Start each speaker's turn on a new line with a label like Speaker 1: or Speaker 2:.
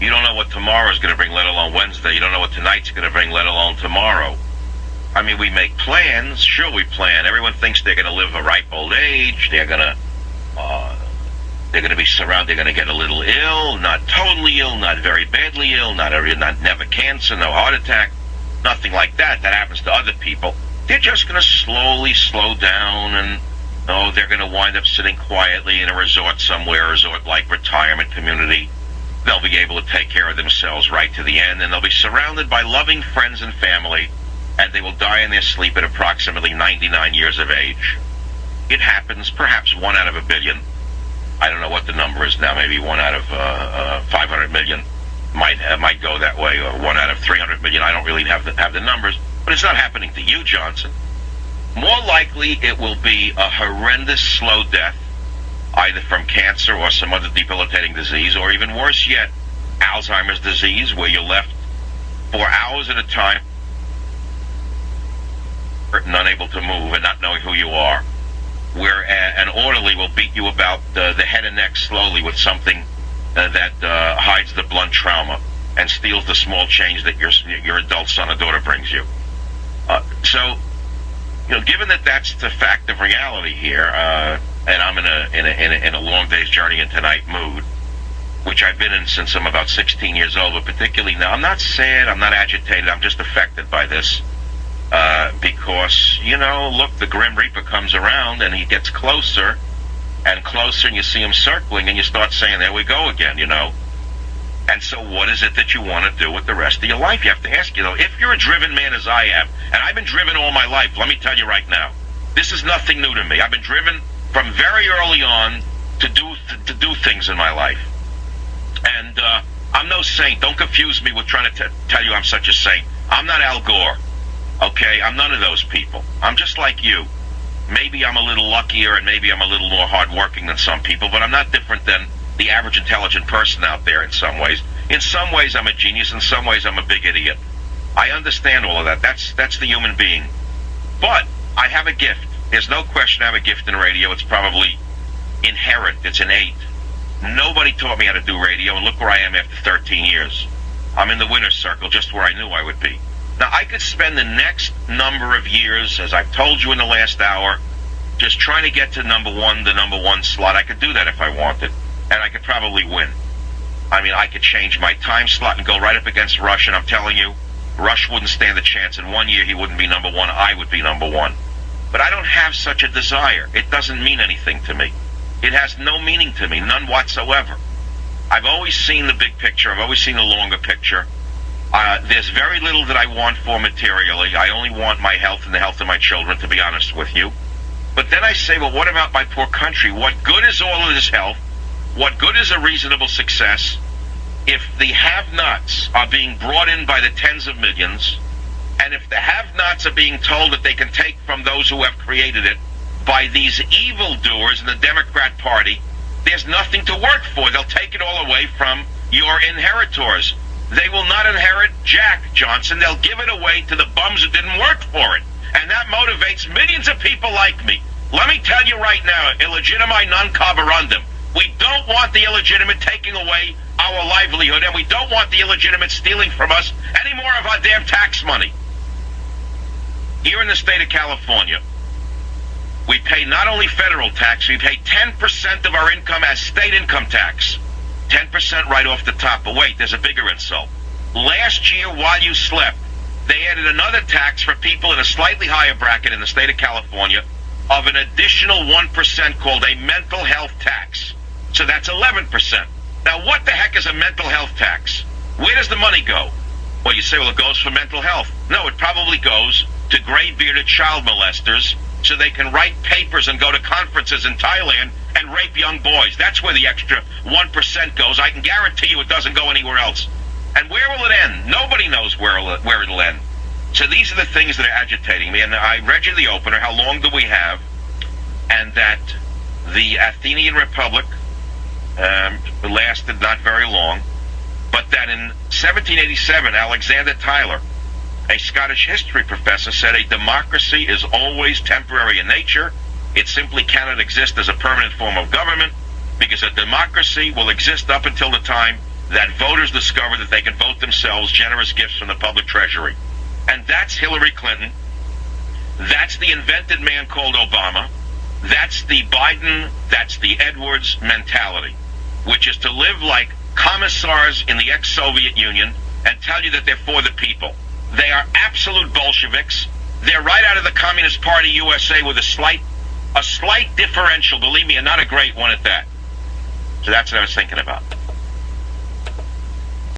Speaker 1: You don't know what tomorrow's going to bring, let alone Wednesday. You don't know what tonight's going to bring, let alone tomorrow. I mean, we make plans. Sure, we plan. Everyone thinks they're going to live a ripe old age. They're going to be surrounded. They're going to get a little ill, not totally ill, not very badly ill, not never cancer, no heart attack, nothing like that. That happens to other people. They're just going to slowly slow down, and they're going to wind up sitting quietly in a resort somewhere, resort-like retirement community. They'll be able to take care of themselves right to the end, and they'll be surrounded by loving friends and family, and they will die in their sleep at approximately 99 years of age. It happens, perhaps 1 out of a billion. I don't know what the number is now. Maybe 1 out of 500 million might go that way, or 1 out of 300 million. I don't really have the numbers, but it's not happening to you, Johnson. More likely, it will be a horrendous slow death, either from cancer or some other debilitating disease, or even worse yet, Alzheimer's disease, where you're left for hours at a time, and unable to move and not knowing who you are, where an orderly will beat you about the head and neck slowly with something that hides the blunt trauma and steals the small change that your adult son or daughter brings you. So, given that that's the fact of reality here, and I'm in a long day's journey into night mood, which I've been in since I'm about 16 years old, but particularly now, I'm not sad, I'm not agitated, I'm just affected by this. Because, look, the Grim Reaper comes around and he gets closer and closer, and you see him circling, and you start saying, there we go again, And so what is it that you want to do with the rest of your life? You have to ask, if you're a driven man as I am, and I've been driven all my life, let me tell you right now, this is nothing new to me. I've been driven from very early on to do things in my life. And I'm no saint. Don't confuse me with trying to tell you I'm such a saint. I'm not Al Gore. Okay, I'm none of those people. I'm just like you. Maybe I'm a little luckier and maybe I'm a little more hardworking than some people, but I'm not different than the average intelligent person out there in some ways. In some ways I'm a genius, in some ways I'm a big idiot. I understand all of that. That's the human being. But I have a gift. There's no question I have a gift in radio. It's probably inherent. It's innate. Nobody taught me how to do radio, and look where I am after 13 years. I'm in the winner's circle, just where I knew I would be. Now, I could spend the next number of years, as I've told you in the last hour, just trying to get to the number one slot. I could do that if I wanted, and I could probably win. I mean, I could change my time slot and go right up against Rush, and I'm telling you, Rush wouldn't stand a chance. In 1 year, he wouldn't be number one. I would be number one. But I don't have such a desire. It doesn't mean anything to me. It has no meaning to me, none whatsoever. I've always seen the big picture. I've always seen the longer picture. There's very little that I want for materially. I only want my health and the health of my children, to be honest with you. But then I say, well, what about my poor country? What good is all of this health? What good is a reasonable success if the have-nots are being brought in by the tens of millions, and if the have-nots are being told that they can take from those who have created it by these evildoers in the Democrat Party? There's nothing to work for. They'll take it all away from your inheritors. They will not inherit Jack Johnson. They'll give it away to the bums who didn't work for it. And that motivates millions of people like me. Let me tell you right now, illegitimate non carborundum. We don't want the illegitimate taking away our livelihood, and we don't want the illegitimate stealing from us any more of our damn tax money. Here in the state of California, we pay not only federal tax, we pay 10% of our income as state income tax. 10% right off the top. But wait, there's a bigger insult. Last year, while you slept, they added another tax for people in a slightly higher bracket in the state of California of an additional 1% called a mental health tax. So that's 11%. Now, what the heck is a mental health tax? Where does the money go? Well, you say, well, it goes for mental health. No, it probably goes to gray-bearded child molesters so they can write papers and go to conferences in Thailand and rape young boys. That's where the extra 1% goes. I can guarantee you it doesn't go anywhere else. And where will it end? Nobody knows where it'll end. So these are the things that are agitating me. And I read you the opener, how long do we have? And that the Athenian Republic lasted not very long, but that in 1787, Alexander Tyler, a Scottish history professor, said a democracy is always temporary in nature. It simply cannot exist as a permanent form of government, because a democracy will exist up until the time that voters discover that they can vote themselves generous gifts from the public treasury. And that's Hillary Clinton. That's the invented man called Obama. That's the Biden, that's the Edwards mentality, which is to live like commissars in the ex-Soviet Union and tell you that they're for the people. They are absolute Bolsheviks. They're right out of the Communist Party USA with a slight differential, believe me, and not a great one at that. So that's what I was thinking about.